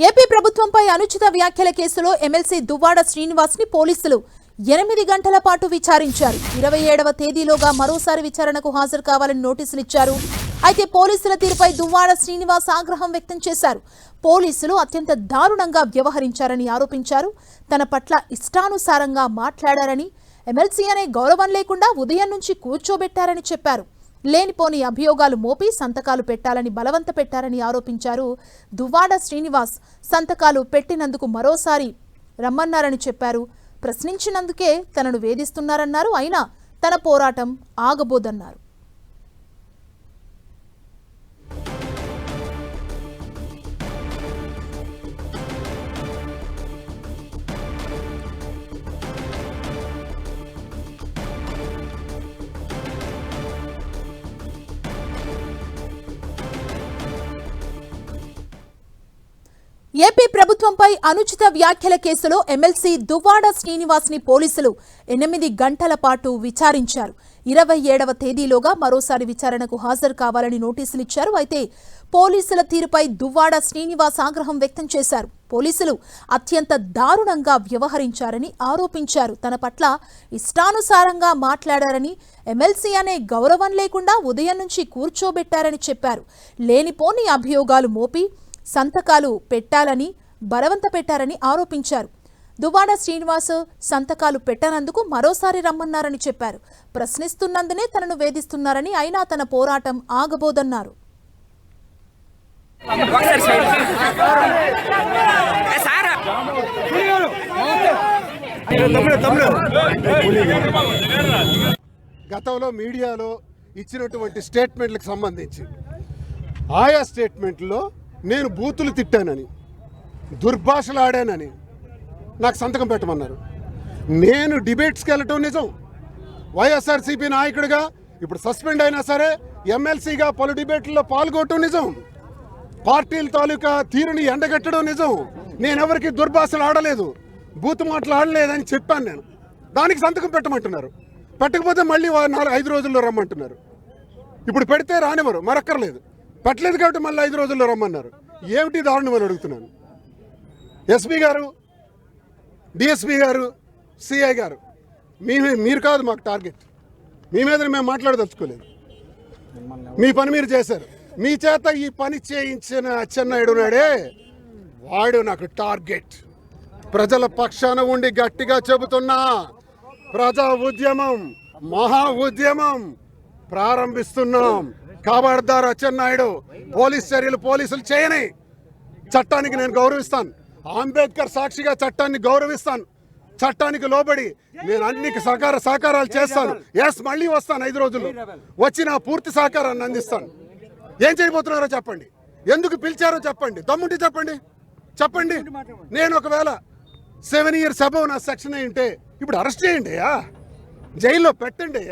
AP ప్రభుత్వంపై అనుచిత వ్యాఖ్యల కేసులో ఎమ్మెల్సీ దువ్వాడ శ్రీనివాస్ ని పోలీసులు 8 గంటల పాటు విచారించారు. 27వ తేదీలోగా మరోసారి విచారణకు హాజరు కావాలని నోటీసులు ఇచ్చారు. అయితే పోలీసుల తీరుపై దువ్వాడ శ్రీనివాస్ ఆగ్రహం వ్యక్తం చేశారు. పోలీసులు అత్యంత దారుణంగా వ్యవహరించారని ఆరోపించారు. తన పట్ల ఇష్టానుసారంగా మాట్లాడారని, ఎమ్మెల్సీ అనే గౌరవం లేకుండా ఉదయం నుంచి కూర్చోబెట్టారని చెప్పారు. లేనిపోని అభియోగాలు మోపి సంతకాలు పెట్టాలని బలవంత పెట్టారని ఆరోపించారు. దువ్వాడ శ్రీనివాస్ సంతకాలు పెట్టినందుకు మరోసారి రమ్మన్నారని చెప్పారు. ప్రశ్నించినందుకే తనను వేధిస్తున్నారన్నారు. అయినా తన పోరాటం ఆగబోదన్నారు. ఏపీ ప్రభుత్వంపై అనుచిత వ్యాఖ్యల కేసులో ఎమ్మెల్సీ దువ్వాడ శ్రీనివాస్ ని పోలీసులు 8 గంటల పాటు విచారించారు. 27వ తేదీలోగా మరోసారి విచారణకు హాజరు కావాలని నోటీసులు ఇచ్చారు. అయితే పోలీసుల తీరుపై దువ్వాడ శ్రీనివాస్ ఆగ్రహం వ్యక్తం చేశారు. పోలీసులు అత్యంత దారుణంగా వ్యవహరించారని ఆరోపించారు. తన పట్ల ఇష్టానుసారంగా మాట్లాడారని, ఎమ్మెల్సీ అనే గౌరవం లేకుండా ఉదయం నుంచి కూర్చోబెట్టారని చెప్పారు. లేనిపోని అభియోగాలు మోపి సంతకాలు పెట్టాలని బలవంత పెట్టారని ఆరోపించారు. దువ్వాడ శ్రీనివాస్ సంతకాలు పెట్టనందుకు మరోసారి రమ్మన్నారని చెప్పారు. ప్రశ్నిస్తున్నందునే తనను వేధిస్తున్నారని, అయినా తన పోరాటం ఆగబోదన్నారు. గతంలో మీడియాలో ఇచ్చినటువంటి స్టేట్మెంట్లకు సంబంధించి ఆయా స్టేట్మెంట్లో నేను బూతులు తిట్టానని, దుర్భాషలు ఆడానని నాకు సంతకం పెట్టమన్నారు. నేను డిబేట్స్కి వెళ్ళటం నిజం. వైఎస్ఆర్సీపీ నాయకుడిగా ఇప్పుడు సస్పెండ్ అయినా సరే ఎమ్మెల్సీగా పలు డిబేట్లలో పాల్గొనటం నిజం. పార్టీల తాలూకా తీరుని ఎండగట్టడం నిజం. నేనెవరికి దుర్భాషలు ఆడలేదు, బూతు మాటలు ఆడలేదని చెప్పాను నేను. దానికి సంతకం పెట్టమంటున్నారు. పెట్టకపోతే మళ్ళీ 5 రోజుల్లో రమ్మంటున్నారు. ఇప్పుడు పెడితే రానివ్వరు, మరక్కర్లేదు. పెట్టలేదు కాబట్టి మళ్ళీ 5 రోజుల్లో రమ్మన్నారు. ఏమిటి దారుణం అని అడుగుతున్నాను. ఎస్పీ గారు, డిఎస్పీ గారు, సిఐ గారు, మీరు కాదు మాకు టార్గెట్. మీ మీద మేము మాట్లాడదలుచుకోలేదు. మీ పని మీరు చేశారు. మీ చేత ఈ పని చేయించిన అచ్చెన్నాయుడు నాడే వాడు నాకు టార్గెట్. ప్రజల పక్షాన ఉండి గట్టిగా చెబుతున్నా, ప్రజా ఉద్యమం, మహా ఉద్యమం ప్రారంభిస్తున్నాం. ఖబర్దార్ అచ్చెన్నాయుడు, పోలీస్ చర్యలు పోలీసులు చేయని. చట్టానికి నేను గౌరవిస్తాను. అంబేద్కర్ సాక్షిగా చట్టాన్ని గౌరవిస్తాను. చట్టానికి లోబడి నేను అన్ని సహకారాలు చేస్తాను. మళ్ళీ వస్తాను 5 రోజుల్లో. వచ్చి నా పూర్తి సహకారాన్ని అందిస్తాను. ఏం చేయబోతున్నారో చెప్పండి, ఎందుకు పిలిచారో చెప్పండి, దమ్ముంటే చెప్పండి. నేను ఒకవేళ 7 years అబౌవ్ నా సెక్షన్ అయి ఉంటే ఇప్పుడు అరెస్ట్ చేయండి, జైల్లో పెట్టండి.